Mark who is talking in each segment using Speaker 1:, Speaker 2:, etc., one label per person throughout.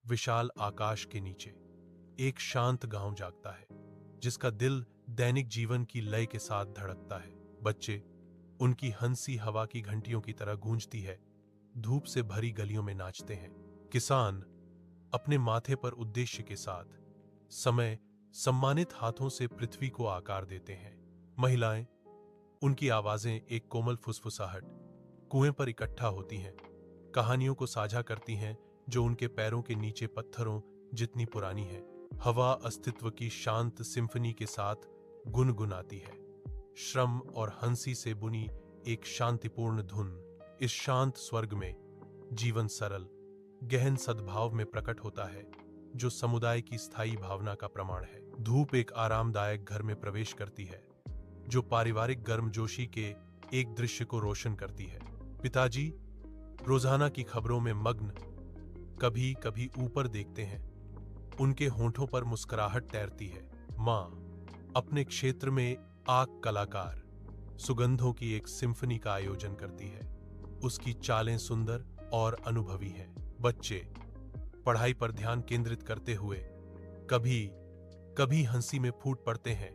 Speaker 1: विशाल आकाश के नीचे एक शांत गांव जागता है, जिसका दिल दैनिक जीवन की लय के साथ धड़कता है। बच्चे, उनकी हंसी हवा की घंटियों की तरह गूंजती है, धूप से भरी गलियों में नाचते हैं। किसान अपने माथे पर उद्देश्य के साथ समय सम्मानित हाथों से पृथ्वी को आकार देते हैं। महिलाएं, उनकी आवाजें एक कोमल फुसफुसाहट कुएं पर इकट्ठा होती हैं, कहानियों को साझा करती हैं जो उनके पैरों के नीचे पत्थरों जितनी पुरानी है। हवा अस्तित्व की शांत सिम्फनी के साथ गुनगुनाती है, श्रम और हंसी से बुनी एक शांतिपूर्ण धुन। इस शांत स्वर्ग में जीवन सरल गहन सद्भाव में प्रकट होता है, जो समुदाय की स्थायी भावना का प्रमाण है। धूप एक आरामदायक घर में प्रवेश करती है, जो पारिवारिक गर्मजोशी के एक दृश्य को रोशन करती है। पिताजी रोजाना की खबरों में मग्न कभी कभी ऊपर देखते हैं, उनके होंठों पर मुस्कुराहट तैरती है। माँ अपने क्षेत्र में आग कलाकार सुगंधों की एक सिम्फनी का आयोजन करती है, उसकी चालें सुंदर और अनुभवी हैं। बच्चे पढ़ाई पर ध्यान केंद्रित करते हुए कभी कभी हंसी में फूट पड़ते हैं,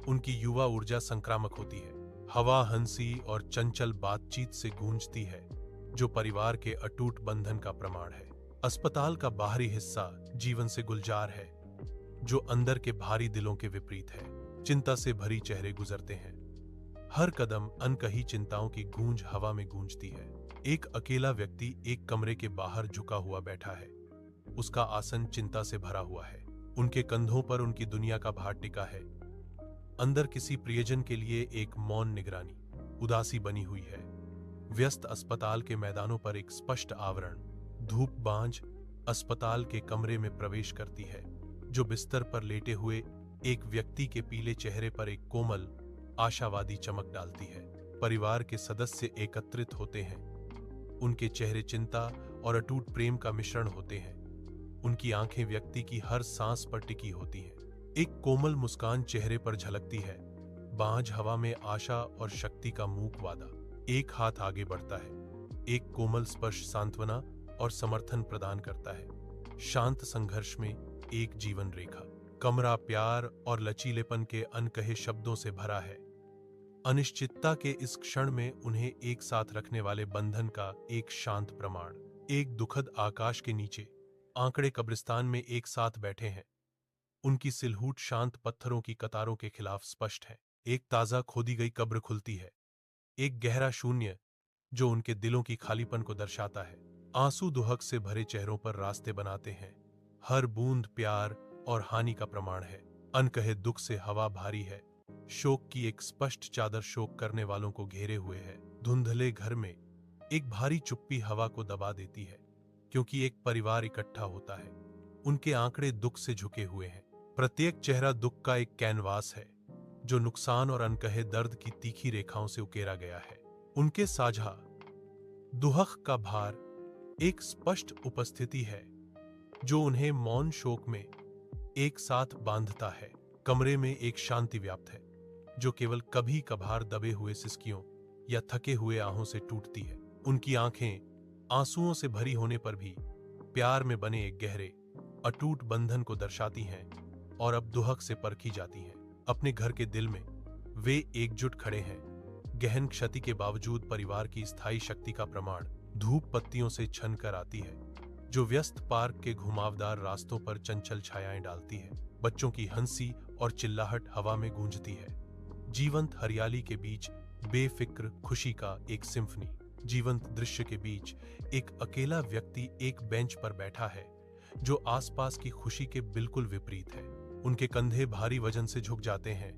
Speaker 1: उनकी युवा ऊर्जा संक्रामक होती है। हवा हंसी और चंचल बातचीत से गूंजती है, जो परिवार के अटूट बंधन का प्रमाण है। अस्पताल का बाहरी हिस्सा जीवन से गुलजार है, जो अंदर के भारी दिलों के विपरीत है। चिंता से भरी चेहरे गुजरते हैं, हर कदम अनकही चिंताओं की गूंज हवा में गूंजती है। एक अकेला व्यक्ति एक कमरे के बाहर झुका हुआ बैठा है, उसका आसन चिंता से भरा हुआ है, उनके कंधों पर उनकी दुनिया का भार टिका है। अंदर किसी प्रियजन के लिए एक मौन निगरानी उदासी बनी हुई है। व्यस्त अस्पताल के मैदानों पर एक स्पष्ट आवरण, धूप बांझ अस्पताल के कमरे में प्रवेश करती है, जो बिस्तर पर लेटे हुए एक व्यक्ति के पीले चेहरे पर एक कोमल आशावादी चमक डालती है। परिवार के सदस्य एकत्रित होते हैं, उनके चेहरे चिंता और अटूट प्रेम का मिश्रण होते हैं। उनकी आंखें व्यक्ति की हर सांस पर टिकी होती हैं, एक कोमल मुस्कान चेहरे पर झलकती है। बांझ हवा में आशा और शक्ति का मूक वादा। एक हाथ आगे बढ़ता है, एक कोमल स्पर्श सांत्वना और समर्थन प्रदान करता है। शांत संघर्ष में एक जीवन रेखा। कमरा प्यार और लचीलेपन के अनकहे शब्दों से भरा है। अनिश्चितता के इस क्षण में उन्हें एक साथ रखने वाले बंधन का एक शांत प्रमाण। एक दुखद आकाश के नीचे आंकड़े कब्रिस्तान में एक साथ बैठे हैं, उनकी सिलहूट शांत पत्थरों की कतारों के खिलाफ स्पष्ट है। एक ताजा खोदी गई कब्र खुलती है, एक गहरा शून्य जो उनके दिलों की खालीपन को दर्शाता है। आंसू दुहक से भरे चेहरों पर रास्ते बनाते हैं, हर बूंद प्यार और हानि का प्रमाण है। अनकहे दुख से हवा भारी है, शोक की एक स्पष्ट चादर शोक करने वालों को घेरे हुए है। धुंधले घर में एक भारी चुप्पी हवा को दबा देती है, क्योंकि एक परिवार इकट्ठा होता है। उनके आंकड़े दुख से झुके हुए हैं, प्रत्येक चेहरा दुख का एक कैनवास है, जो नुकसान और अनकहे दर्द की तीखी रेखाओं से उकेरा गया है। उनके साझा दुहक का भार एक स्पष्ट उपस्थिति है, जो उन्हें मौन शोक में एक साथ बांधता है। कमरे में एक शांति व्याप्त है, जो केवल कभी कभार दबे हुए सिसकियों या थके हुए आहों से टूटती है। उनकी आंखें आंसुओं से भरी होने पर भी प्यार में बने एक गहरे अटूट बंधन को दर्शाती हैं और अब दुहक से परखी जाती हैं। अपने घर के दिल में वे एकजुट खड़े हैं, गहन क्षति के बावजूद परिवार की स्थायी शक्ति का प्रमाण। धूप पत्तियों से छन कर आती है, जो व्यस्त पार्क के घुमावदार रास्तों पर चंचल छायाएं डालती है। बच्चों की हंसी और चिल्लाहट हवा में गूंजती है, जीवंत हरियाली के बीच बेफिक्र खुशी का एक सिम्फनी। जीवंत दृश्य के बीच एक अकेला व्यक्ति एक बेंच पर बैठा है, जो आसपास की खुशी के बिल्कुल विपरीत है। उनके कंधे भारी वजन से झुक जाते हैं,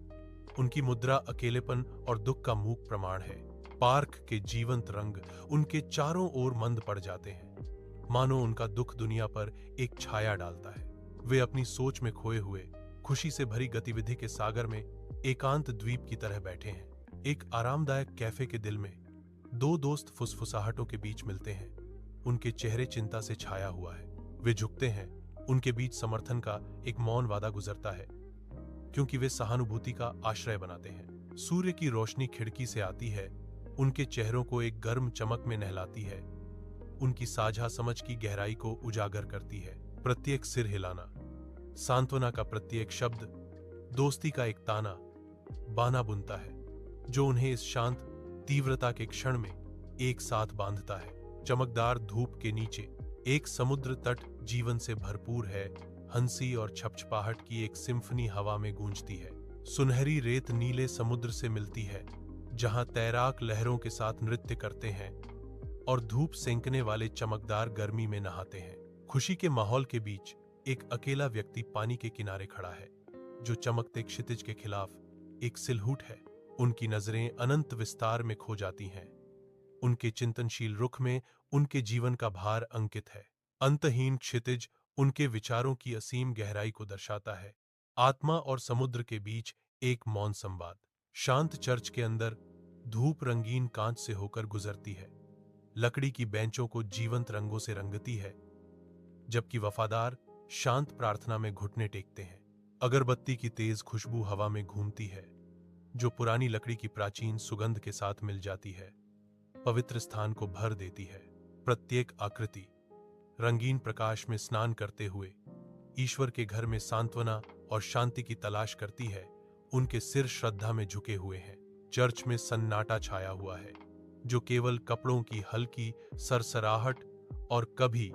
Speaker 1: उनकी मुद्रा अकेलेपन और दुख का मूक प्रमाण है। पार्क के जीवंत रंग उनके चारों ओर मंद पड़ जाते हैं, मानो उनका दुख दुनिया पर एक छाया डालता है। वे अपनी सोच में खोए हुए खुशी से भरी गतिविधि के सागर में एकांत द्वीप की तरह बैठे हैं। एक आरामदायक कैफे के दिल में दो दोस्त फुसफुसाहटों के बीच मिलते हैं, उनके चेहरे चिंता से छाया हुआ है। वे झुकते हैं, उनके बीच समर्थन का एक मौन वादा गुजरता है, क्योंकि वे सहानुभूति का आश्रय बनाते हैं। सूर्य की रोशनी खिड़की से आती है, उनके चेहरों को एक गर्म चमक में नहलाती है, उनकी साझा समझ की गहराई को उजागर करती है। प्रत्येक सिर हिलाना, सांत्वना का प्रत्येक शब्द, दोस्ती का एक ताना बाना बुनता है जो उन्हें इस शांत तीव्रता के क्षण में एक साथ बांधता है। चमकदार धूप के नीचे एक समुद्र तट जीवन से भरपूर है। हंसी और छपछपाहट की एक सिम्फनी हवा में गूंजती है। सुनहरी रेत नीले समुद्र से मिलती है जहां तैराक लहरों के साथ नृत्य करते हैं और धूप सेंकने वाले चमकदार गर्मी में नहाते हैं। खुशी के माहौल के बीच एक अकेला व्यक्ति पानी के किनारे खड़ा है जो चमकते क्षितिज के खिलाफ एक सिलहूट है। उनकी नजरें अनंत विस्तार में खो जाती हैं। उनके चिंतनशील रुख में उनके जीवन का भार अंकित है। अंतहीन क्षितिज उनके विचारों की असीम गहराई को दर्शाता है। आत्मा और समुद्र के बीच एक मौन संवाद। शांत चर्च के अंदर धूप रंगीन कांच से होकर गुजरती है, लकड़ी की बेंचों को जीवंत रंगों से रंगती है, जबकि वफादार शांत प्रार्थना में घुटने टेकते हैं। अगरबत्ती की तेज खुशबू हवा में घूमती है जो पुरानी लकड़ी की प्राचीन सुगंध के साथ मिल जाती है, पवित्र स्थान को भर देती है। प्रत्येक आकृति रंगीन प्रकाश में स्नान करते हुए ईश्वर के घर में सांत्वना और शांति की तलाश करती है। उनके सिर श्रद्धा में झुके हुए हैं। चर्च में सन्नाटा छाया हुआ है जो केवल कपड़ों की हल्की सरसराहट और कभी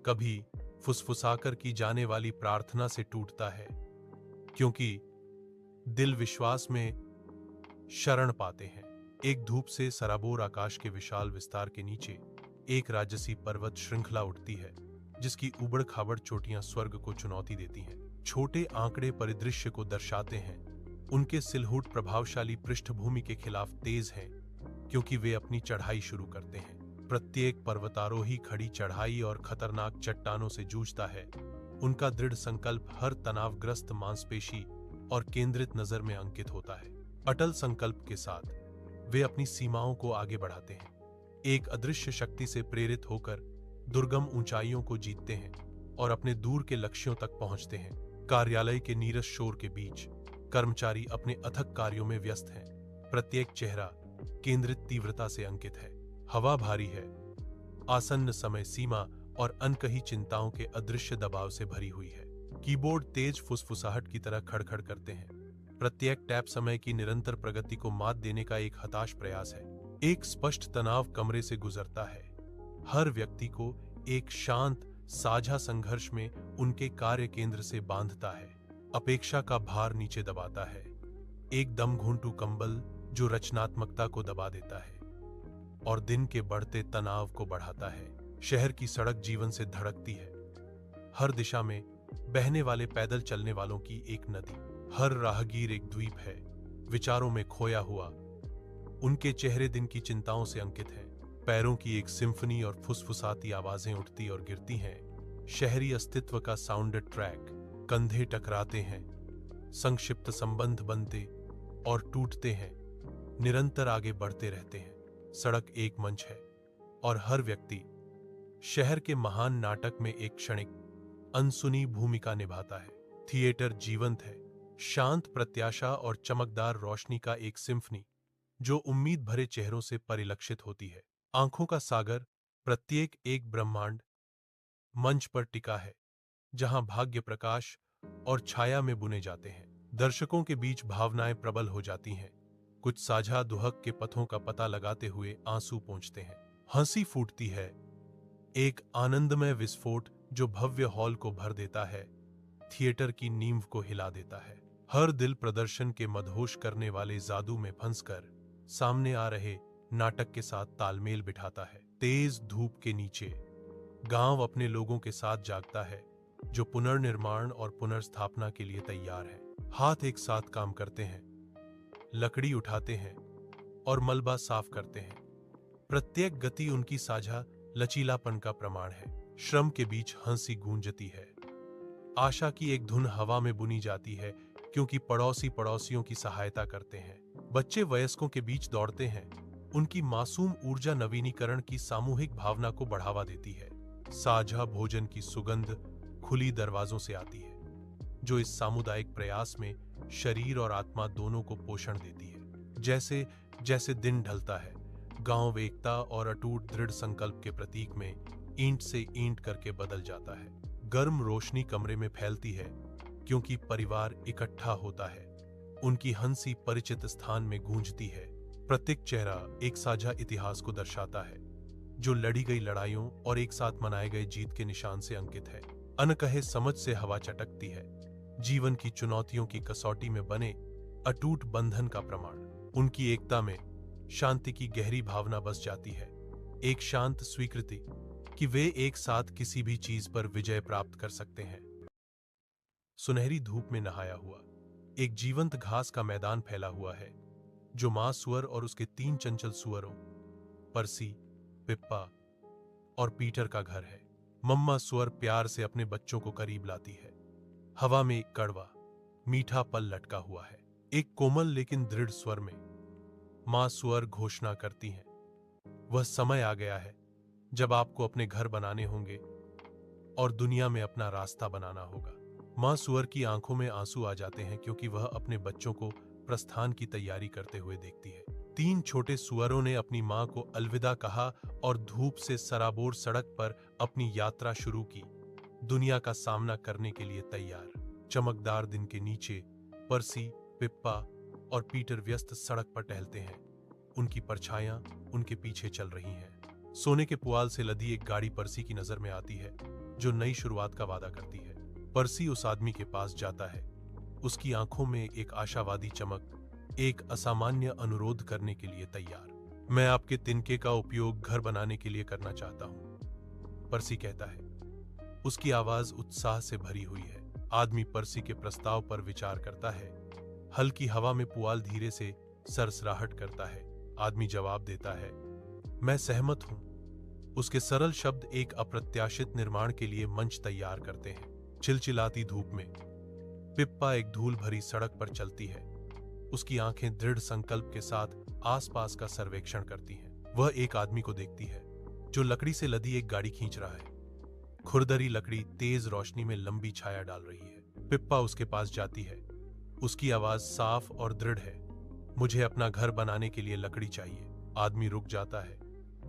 Speaker 1: कभी फुसफुसाकर की जाने वाली प्रार्थना से टूटता है, क्योंकि दिल विश्वास में शरण पाते हैं। एक धूप से सराबोर आकाश के विशाल विस्तार के नीचे एक राजसी पर्वत श्रृंखला उठती है जिसकी उबड़ खाबड़ चोटियां स्वर्ग को चुनौती देती हैं। छोटे आंकड़े परिदृश्य को दर्शाते हैं। उनके सिलहूट प्रभावशाली पृष्ठभूमि के खिलाफ तेज हैं क्योंकि वे अपनी चढ़ाई शुरू करते हैं। प्रत्येक पर्वतारोही खड़ी चढ़ाई और खतरनाक चट्टानों से जूझता है। उनका दृढ़ संकल्प हर तनावग्रस्त मांसपेशी और केंद्रित नजर में अंकित होता है। अटल संकल्प के साथ वे अपनी सीमाओं को आगे बढ़ाते हैं। एक अदृश्य शक्ति से प्रेरित होकर दुर्गम ऊंचाइयों को जीतते हैं और अपने दूर के लक्ष्यों तक पहुंचते हैं। कार्यालय के नीरस शोर के बीच कर्मचारी अपने अथक कार्यों में व्यस्त हैं। प्रत्येक चेहरा केंद्रित तीव्रता से अंकित है। हवा भारी है, आसन्न समय सीमा और अनकही चिंताओं के अदृश्य दबाव से भरी हुई है। कीबोर्ड तेज फुसफुसाहट की तरह खड़खड़ करते हैं। प्रत्येक टैप समय की निरंतर प्रगति को मात देने का एक हताश प्रयास है। एक स्पष्ट तनाव कमरे से गुजरता है। हर व्यक्ति को एक शांत साझा संघर्ष में उनके कार्य केंद्र से बांधता है। अपेक्षा का भार नीचे दबाता है। एक दम घुंटू कंबल जो रचनात्मकता को दबा देता है और दिन के बढ़ते तनाव को बढ़ाता है। शहर की सड़क जीवन से धड़कती है। हर दिशा में बहने वाले पैदल चलने वालों की एक नदी। हर राहगीर एक द्वीप है, विचारों में खोया हुआ। उनके चेहरे दिन की चिंताओं से अंकित हैं। पैरों की एक सिम्फनी और फुसफुसाती आवाजें उठती और गिरती हैं। शहरी अस्तित्व का साउंड ट्रैक। कंधे टकराते हैं, संक्षिप्त संबंध बनते और टूटते हैं, निरंतर आगे बढ़ते रहते हैं। सड़क एक मंच है और हर व्यक्ति शहर के महान नाटक में एक क्षणिक अनसुनी भूमिका निभाता है। थिएटर जीवंत है, शांत प्रत्याशा और चमकदार रोशनी का एक सिम्फनी जो उम्मीद भरे चेहरों से परिलक्षित होती है। आंखों का सागर प्रत्येक एक ब्रह्मांड मंच पर टिका है जहां भाग्य प्रकाश और छाया में बुने जाते हैं। दर्शकों के बीच भावनाएं प्रबल हो जाती हैं। कुछ साझा दुहक के पथों का पता लगाते हुए आंसू पोंछते हैं। हंसी फूटती है, एक आनंदमय विस्फोट जो भव्य हॉल को भर देता है, थिएटर की नींव को हिला देता है। हर दिल प्रदर्शन के मदहोश करने वाले जादू में फंसकर सामने आ रहे नाटक के साथ तालमेल बिठाता है। तेज धूप के नीचे गांव अपने लोगों के साथ जागता है जो पुनर्निर्माण और पुनर्स्थापना के लिए तैयार है। हाथ एक साथ काम करते हैं, लकड़ी उठाते हैं और मलबा साफ करते हैं। प्रत्येक गति उनकी साझा लचीलापन का प्रमाण है। श्रम के बीच हंसी गूंजती है। आशा की एक धुन हवा में बुनी जाती है क्योंकि पड़ोसी पड़ोसियों की सहायता करते हैं। बच्चे वयस्कों के बीच दौड़ते हैं। उनकी मासूम ऊर्जा नवीनीकरण की सामूहिक भावना को बढ़ावा देती है। साझा भोजन की सुगंध खुली दरवाजों से आती है जो इस सामुदायिक प्रयास में शरीर और आत्मा दोनों को पोषण देती है। जैसे जैसे दिन ढलता है, गांव एकता और अटूट दृढ़ संकल्प के प्रतीक में ईंट से ईंट करके बदल जाता है। गर्म रोशनी कमरे में फैलती है क्योंकि परिवार इकट्ठा होता है। उनकी हंसी परिचित स्थान में गूंजती है। प्रत्येक चेहरा एक साझा इतिहास को दर्शाता है, जो लड़ी गई लड़ाइयों और एक साथ मनाए गए जीत के निशान से अंकित है। अनकहे समझ से हवा चटकती है, जीवन की चुनौतियों की कसौटी में बने अटूट बंधन का प्रमाण। उनकी एकता में शांति की गहरी भावना बस जाती है, एक शांत स्वीकृति कि वे एक साथ किसी भी चीज पर विजय प्राप्त कर सकते हैं। सुनहरी धूप में नहाया हुआ एक जीवंत घास का मैदान फैला हुआ है, जो मां सुअर और उसके 3 चंचल सुअरों पर्सी, पिप्पा और पीटर का घर है। मम्मा सुअर प्यार से अपने बच्चों को करीब लाती है। हवा में एक कड़वा मीठा पल लटका हुआ है। एक कोमल लेकिन दृढ़ स्वर में मां सुअर घोषणा करती हैं, वह समय आ गया है जब आपको अपने घर बनाने होंगे और दुनिया में अपना रास्ता बनाना होगा। मां सुअर की आंखों में आंसू आ जाते हैं क्योंकि वह अपने बच्चों को प्रस्थान की तैयारी करते हुए देखती है। 3 छोटे सुअरों ने अपनी मां को अलविदा कहा और धूप से सराबोर सड़क पर अपनी यात्रा शुरू की, दुनिया का सामना करने के लिए तैयार। चमकदार दिन के नीचे पर्सी, पिप्पा और पीटर व्यस्त सड़क पर टहलते हैं। उनकी परछाइयां उनके पीछे चल रही हैं। सोने के पुआल से लदी एक गाड़ी पर्सी की नजर में आती है, जो नई शुरुआत का वादा करती है। पर्सी उस आदमी के पास जाता है, उसकी आंखों में एक आशावादी चमक, एक असामान्य अनुरोध करने के लिए तैयार। मैं आपके तिनके का उपयोग घर बनाने के लिए करना चाहता हूं, पर्सी कहता है। उसकी आवाज उत्साह से भरी हुई है। आदमी पर्सी के प्रस्ताव पर विचार करता है। हल्की हवा में पुआल धीरे से सरसराहट करता है। आदमी जवाब देता है, मैं सहमत हूं। उसके सरल शब्द एक अप्रत्याशित निर्माण के लिए मंच तैयार करते हैं। चिलचिलाती धूप में पिप्पा एक धूल भरी सड़क पर चलती है। उसकी आंखें दृढ़ संकल्प के साथ आसपास का सर्वेक्षण करती हैं। वह एक आदमी को देखती है जो लकड़ी से लदी एक गाड़ी खींच रहा है। खुरदरी लकड़ी तेज रोशनी में लंबी छाया डाल रही है। पिप्पा उसके पास जाती है। उसकी आवाज साफ और दृढ़ है, मुझे अपना घर बनाने के लिए लकड़ी चाहिए। आदमी रुक जाता है।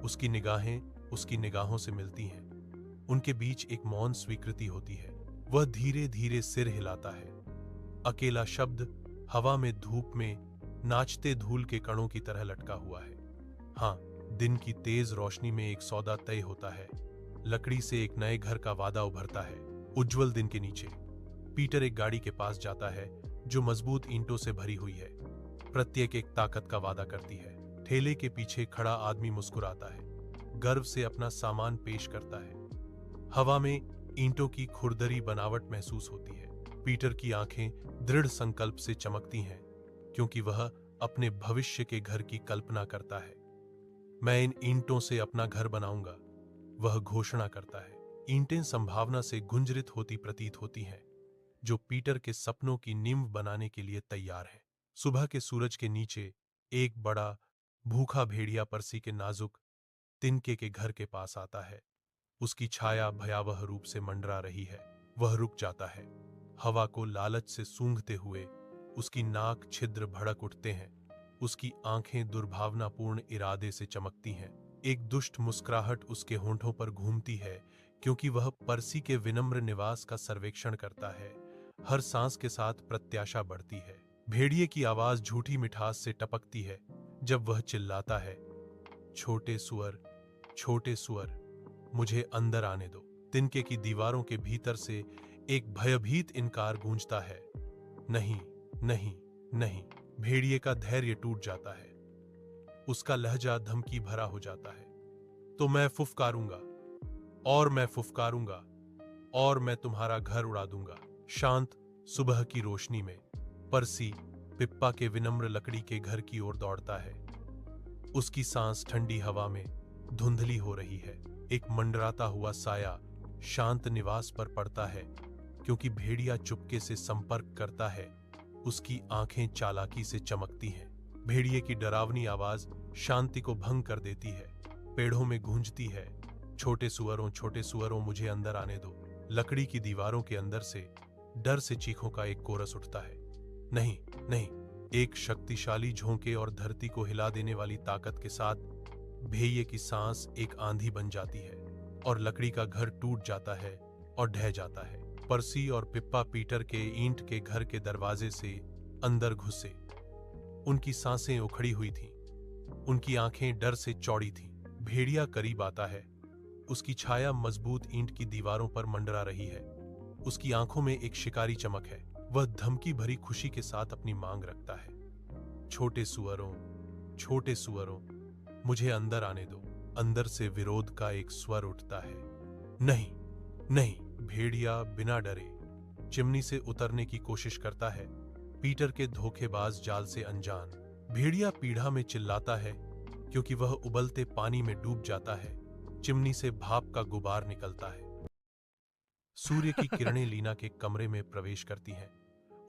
Speaker 1: उसकी निगाहें उसकी निगाहों से मिलती हैं। उनके बीच एक मौन स्वीकृति होती है। वह धीरे धीरे सिर हिलाता है। अकेला शब्द हवा में धूप में नाचते धूल के कणों की तरह लटका हुआ है। हाँ, दिन की तेज रोशनी में एक सौदा तय होता है। लकड़ी से एक नए घर का वादा उभरता है। उज्जवल दिन के नीचे पीटर एक गाड़ी के पास जाता है जो मजबूत ईंटों से भरी हुई है। प्रत्येक एक ताकत का वादा करती है। ठेले के पीछे खड़ा आदमी मुस्कुराता है, गर्व से अपना सामान पेश करता है। हवा में ईंटों की खुरदरी बनावट महसूस होती है। पीटर की आंखें दृढ़ संकल्प से चमकती हैं क्योंकि वह अपने भविष्य के घर की कल्पना करता है। मैं इन ईंटों से अपना घर बनाऊंगा, वह घोषणा करता है। ईंटें संभावना से गुंजरित होती प्रतीत होती हैं, जो पीटर के सपनों की नींव बनाने के लिए तैयार है। सुबह के सूरज के नीचे एक बड़ा भूखा भेड़िया पर्सी के नाजुक तिनके के घर के पास आता है। उसकी छाया भयावह रूप से मंडरा रही है। वह रुक जाता है। हवा को लालच से सूंघते हुए उसकी नाक छिद्र भड़क उठते हैं। उसकी आंखें दुर्भावनापूर्ण इरादे से चमकती हैं। एक दुष्ट मुस्कुराहट उसके होंठों पर घूमती है क्योंकि वह पर्सी के विनम्र निवास का सर्वेक्षण करता है। हर सांस के साथ प्रत्याशा बढ़ती है। भेड़िए की आवाज झूठी मिठास से टपकती है जब वह चिल्लाता है, छोटे सुअर, मुझे अंदर आने दो। तिनके की दीवारों के भीतर से एक भयभीत इनकार गूंजता है, नहीं, नहीं, नहीं। भेड़िए का धैर्य टूट जाता है। उसका लहजा धमकी भरा हो जाता है। तो मैं फुफकारूंगा और मैं फुफकारूंगा और मैं तुम्हारा घर उड़ा दूंगा। शांत सुबह की रोशनी में पर्सी पिप्पा के विनम्र लकड़ी के घर की ओर दौड़ता है। उसकी सांस ठंडी हवा में धुंधली हो रही है। एक मंडराता हुआ साया शांत निवास पर पड़ता है क्योंकि भेड़िया चुपके से संपर्क करता है। उसकी आंखें चालाकी से चमकती हैं। भेड़िए की डरावनी आवाज शांति को भंग कर देती है। पेड़ों में गूंजती है, छोटे सुअरों, मुझे अंदर आने दो। लकड़ी की दीवारों के अंदर से डर से चीखों का एक कोरस उठता है। नहीं, नहीं। एक शक्तिशाली झोंके और धरती को हिला देने वाली ताकत के साथ भेड़िए की सांस एक आंधी बन जाती है और लकड़ी का घर टूट जाता है और ढह जाता है। पर्सी और पिप्पा पीटर के ईंट के घर के दरवाजे से अंदर घुसे। उनकी सांसें उखड़ी हुई थीं, उनकी आंखें डर से चौड़ी थीं। भेड़िया करीब आता है, उसकी छाया मजबूत ईंट की दीवारों पर मंडरा रही है। उसकी आंखों में एक शिकारी चमक है। वह धमकी भरी खुशी के साथ अपनी मांग रखता है। छोटे सुअरों, मुझे अंदर आने दो। अंदर से विरोध का एक स्वर उठता है। नहीं, नहीं। भेड़िया बिना डरे चिमनी से उतरने की कोशिश करता है, पीटर के धोखेबाज जाल से अनजान। भेड़िया पीढ़ा में चिल्लाता है क्योंकि वह उबलते पानी में डूब जाता है। चिमनी से भाप का गुबार निकलता है। सूर्य की किरणें लीना के कमरे में प्रवेश करती हैं,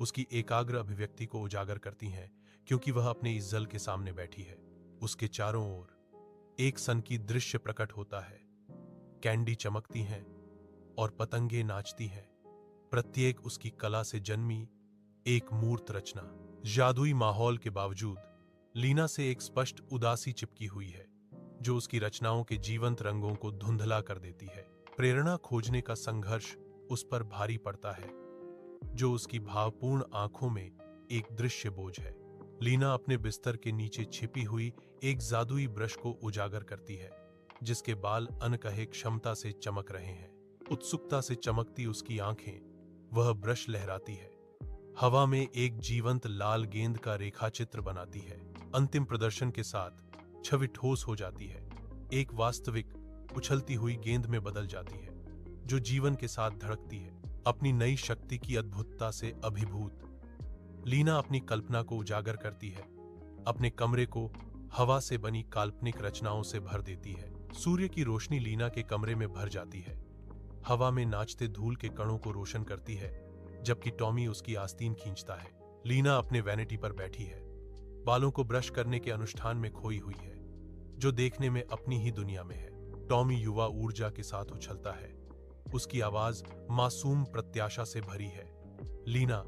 Speaker 1: उसकी एकाग्र अभिव्यक्ति को उजागर करती हैं क्योंकि वह अपने इस जल के सामने बैठी है। उसके चारों ओर एक सनकी दृश्य प्रकट होता है। कैंडी चमकती हैं और पतंगे नाचती हैं, प्रत्येक उसकी कला से जन्मी एक मूर्त रचना। जादुई माहौल के बावजूद लीना से एक स्पष्ट उदासी चिपकी हुई है जो उसकी रचनाओं के जीवंत रंगों को धुंधला कर देती है। प्रेरणा खोजने का संघर्ष उस पर भारी पड़ता है जो उसकी भावपूर्ण आंखों में एक दृश्य बोझ है। लीना अपने बिस्तर के नीचे छिपी हुई एक जादुई ब्रश को उजागर करती है जिसके बाल अनकहे क्षमता से चमक रहे हैं। उत्सुकता से चमकती उसकी आंखें, वह ब्रश लहराती है, हवा में एक जीवंत लाल गेंद का रेखाचित्र बनाती है। अंतिम प्रदर्शन के साथ छवि ठोस हो जाती है, एक वास्तविक उछलती हुई गेंद में बदल जाती है जो जीवन के साथ धड़कती है, अपनी नई शक्ति की अद्भुतता से अभिभूत। लीना अपनी कल्पना को उजागर करती है, अपने कमरे को हवा से बनी काल्पनिक रचनाओं से भर देती है। सूर्य की रोशनी लीना के कमरे में भर जाती है, हवा में नाचते धूल के कणों को रोशन करती है, जबकि टॉमी उसकी आस्तीन खींचता है। लीना अपने वैनिटी पर बैठी है, बालों को ब्रश करने के अनुष्ठान में खोई हुई है, जो देखने में अपनी ही दुनिया में है। टॉमी युवा ऊर्जा के साथ उछलता है, उसकी आवाज मासूम प्रत्याशा से भरी है। लीना,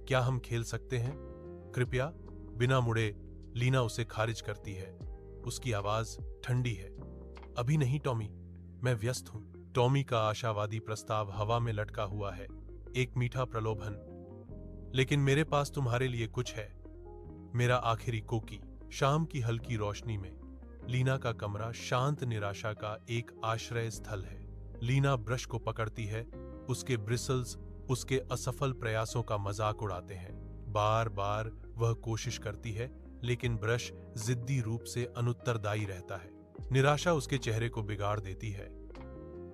Speaker 1: क्या हम खेल सकते हैं? कृपया। बिना मुड़े लीना उसे खारिज करती है, उसकी आवाज ठंडी है। अभी नहीं टॉमी, मैं व्यस्त हूं। टॉमी का आशावादी प्रस्ताव हवा में लटका हुआ है, एक मीठा प्रलोभन। लेकिन मेरे पास तुम्हारे लिए कुछ है, मेरा आखिरी कोकी। शाम की हल्की रोशनी में लीना का कमरा शांत निराशा का एक आश्रय स्थल है। लीना ब्रश को पकड़ती है, उसके ब्रिसल्स उसके असफल प्रयासों का मजाक उड़ाते हैं। बार बार वह कोशिश करती है, लेकिन ब्रश जिद्दी रूप से अनुत्तरदायी रहता है। निराशा उसके चेहरे को बिगाड़ देती है,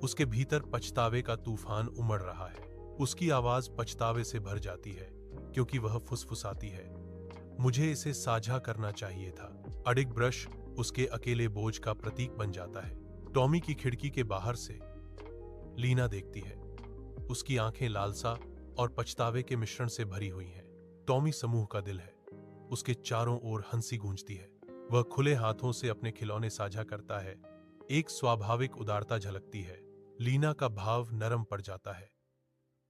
Speaker 1: उसके भीतर पछतावे का तूफान उमड़ रहा है। उसकी आवाज पछतावे से भर जाती है क्योंकि वह फुसफुसाती है, मुझे इसे साझा करना चाहिए था। अडिग ब्रश उसके अकेले बोझ का प्रतीक बन जाता है। टॉमी की खिड़की के बाहर से लीना देखती है, उसकी आंखें लालसा और पछतावे के मिश्रण से भरी हुई हैं। टॉमी समूह का दिल है, उसके चारों ओर हंसी गूंजती है। वह खुले हाथों से अपने खिलौने साझा करता है, एक स्वाभाविक उदारता झलकती है। लीना का भाव नरम पड़ जाता है,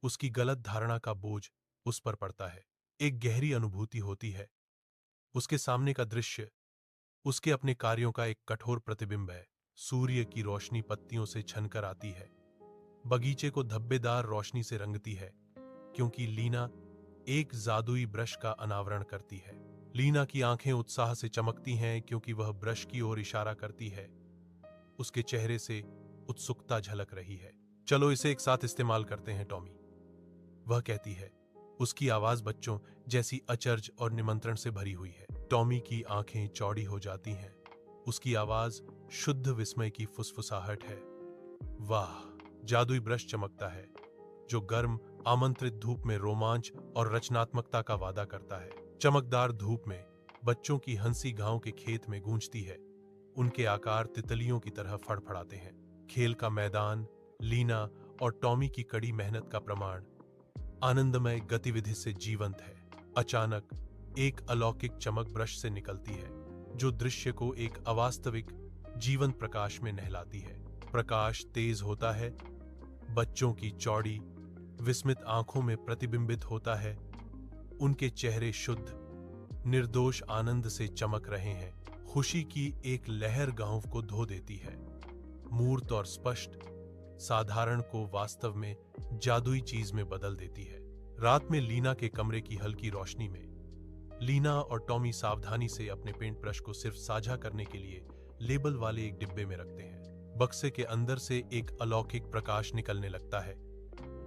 Speaker 1: उसकी गलत धारणा का बोझ उस पर पड़ता है। एक गहरी अनुभूति होती है, उसके सामने का दृश्य उसके अपने कार्यों का एक कठोर प्रतिबिंब है। सूर्य की रोशनी पत्तियों से छनकर आती है, बगीचे को धब्बेदार रोशनी से रंगती है क्योंकि लीना एक जादुई ब्रश का अनावरण करती है। लीना की आंखें उत्साह से चमकती हैं क्योंकि वह ब्रश की ओर इशारा करती है, उसके चेहरे से उत्सुकता झलक रही है। चलो इसे एक साथ इस्तेमाल करते हैं टॉमी, वह कहती है, उसकी आवाज बच्चों जैसी अचरज और निमंत्रण से भरी हुई है। टॉमी की आंखें चौड़ी हो जाती हैं, उसकी आवाज शुद्ध विस्मय की फुसफुसाहट है। वाह! जादुई ब्रश चमकता है जो गर्म आमंत्रित धूप में रोमांच और रचनात्मकता का वादा करता है। चमकदार धूप में बच्चों की हंसी गांव के खेत में गूंजती है, उनके आकार तितलियों की तरह फड़फड़ाते हैं। खेल का मैदान लीना और टॉमी की कड़ी मेहनत का प्रमाण आनंदमय गतिविधि से जीवंत है। अचानक एक अलौकिक चमक ब्रश से निकलती है जो दृश्य को एक अवास्तविक जीवंत प्रकाश में नहलाती है। प्रकाश तेज होता है, बच्चों की चौड़ी विस्मित आंखों में प्रतिबिंबित होता है, उनके चेहरे शुद्ध निर्दोष आनंद से चमक रहे हैं। खुशी की एक लहर गांव को धो देती है। मूर्त और स्पष्ट, साधारण को वास्तव में जादुई चीज में बदल देती है। रात में लीना के कमरे की हल्की रोशनी में लीना और टॉमी सावधानी से अपने पेंट ब्रश को सिर्फ साझा करने के लिए लेबल वाले एक डिब्बे में रखते हैं। बक्से के अंदर से एक अलौकिक प्रकाश निकलने लगता है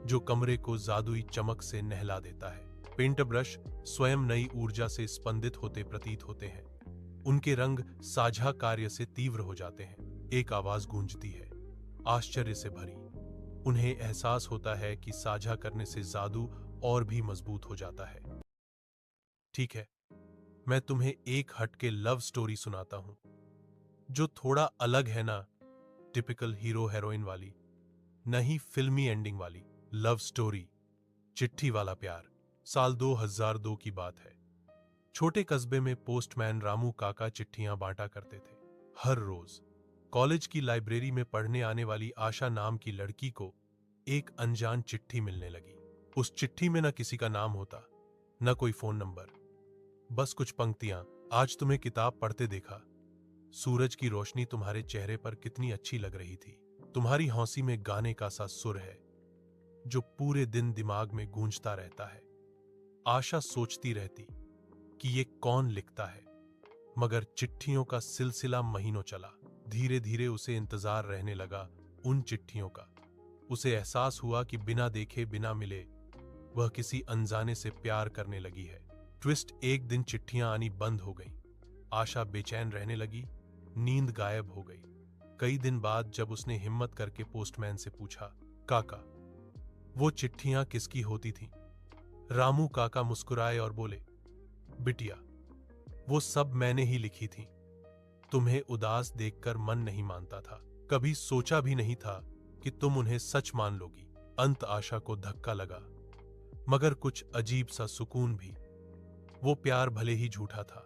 Speaker 1: जो कमरे को जादुई चमक से नहला देता है। पेंट ब्रश स्वयं नई ऊर्जा से स्पंदित होते प्रतीत होते हैं। उनके रंग साझा कार्य से तीव्र हो जाते हैं। एक आवाज गूंजती है, आश्चर्य से भरी। उन्हें एहसास होता है कि साझा करने से जादू और भी मजबूत हो जाता है। ठीक है, मैं तुम्हें एक हटके लव स्टोरी सुनाता हूं जो थोड़ा अलग है ना, टिपिकल हीरो हीरोइन वाली, नहीं फिल्मी एंडिंग वाली लव स्टोरी। चिट्ठी वाला प्यार। साल 2002 की बात है। छोटे कस्बे में पोस्टमैन रामू काका चिट्ठियां बांटा करते थे। हर रोज कॉलेज की लाइब्रेरी में पढ़ने आने वाली आशा नाम की लड़की को एक अनजान चिट्ठी मिलने लगी। उस चिट्ठी में न किसी का नाम होता, न कोई फोन नंबर, बस कुछ पंक्तियां। आज तुम्हें किताब पढ़ते देखा। सूरज की रोशनी तुम्हारे चेहरे पर कितनी अच्छी लग रही थी। तुम्हारी हौंसी में गाने का सा सुर है जो पूरे दिन दिमाग में गूंजता रहता है। आशा सोचती रहती कि ये कौन लिखता है, मगर चिट्ठियों का सिलसिला महीनों चला। धीरे धीरे उसे इंतजार रहने लगा उन चिट्ठियों का। उसे एहसास हुआ कि बिना देखे बिना मिले वह किसी अनजाने से प्यार करने लगी है। ट्विस्ट, एक दिन चिट्ठियां आनी बंद हो गईं। आशा बेचैन रहने लगी, नींद गायब हो गई। कई दिन बाद जब उसने हिम्मत करके पोस्टमैन से पूछा, काका वो चिट्ठियां किसकी होती थीं? रामू काका मुस्कुराए और बोले, बिटिया वो सब मैंने ही लिखी थी। तुम्हें उदास देखकर मन नहीं मानता था। कभी सोचा भी नहीं था कि तुम उन्हें सच मान लोगी। अंत आशा को धक्का लगा, मगर कुछ अजीब सा सुकून भी। वो प्यार भले ही झूठा था,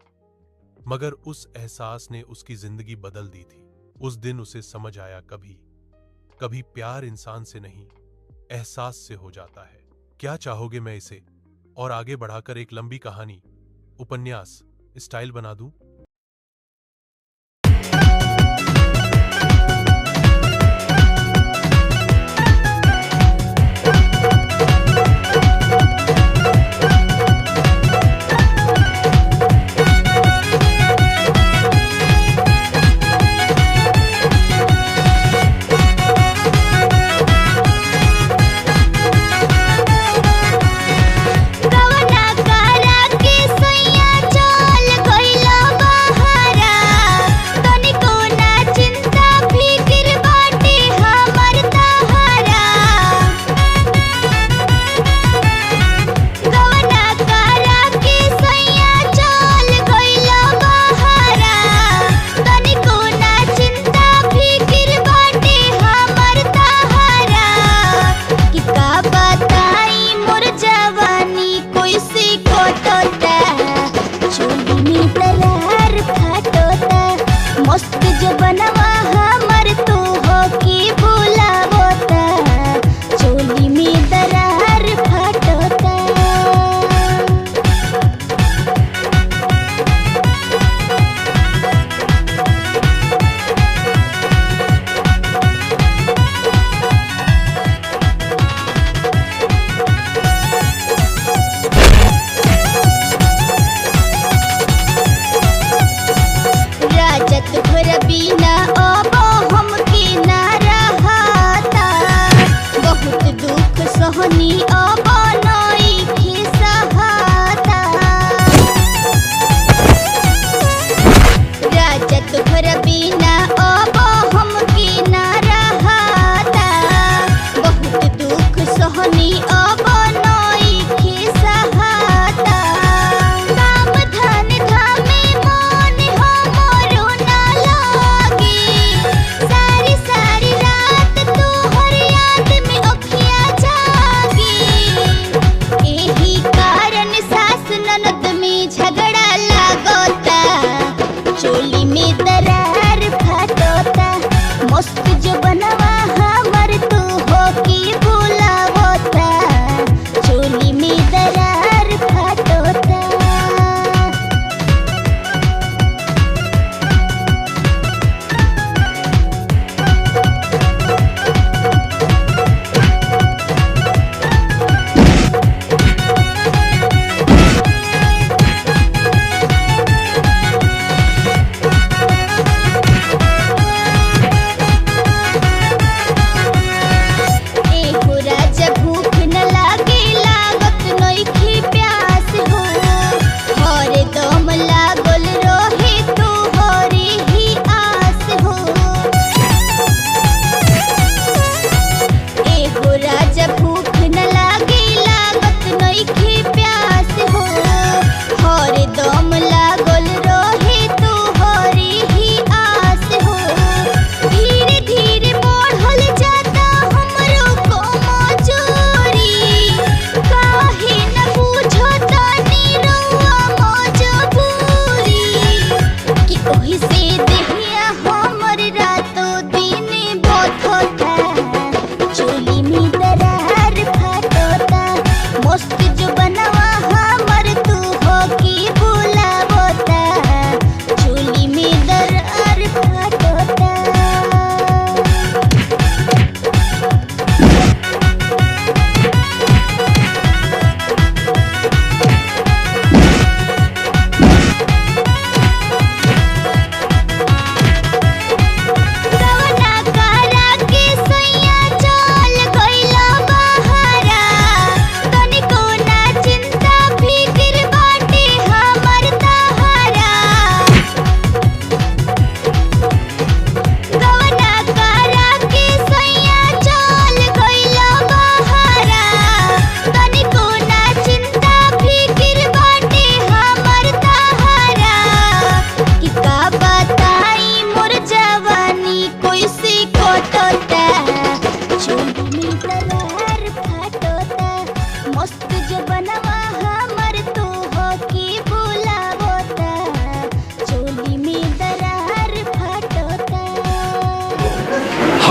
Speaker 1: मगर उस एहसास ने उसकी जिंदगी बदल दी थी। उस दिन उसे समझ आया, कभी प्यार इंसान से नहीं, एहसास से हो जाता है। क्या चाहोगे मैं इसे और आगे बढ़ाकर एक लंबी कहानी, उपन्यास स्टाइल बना दूं?
Speaker 2: मस्त जो बनवा हमर तू हो की बुलावता।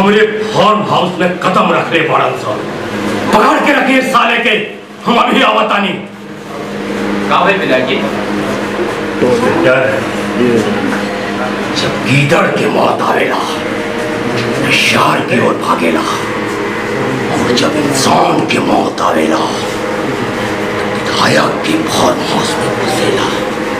Speaker 2: हमरे फार्म हाउस में कदम रखले पड़ल सन। पकड़ के रखिए साले के, हम अभी आवतानी।
Speaker 3: का भाई विधायक जी?
Speaker 2: जब गीदड़ के मौत आवेला शार की ओर भागेला, और जब इंसान की मौत आवेला विधायक की फार्म हाउस में घुसेला।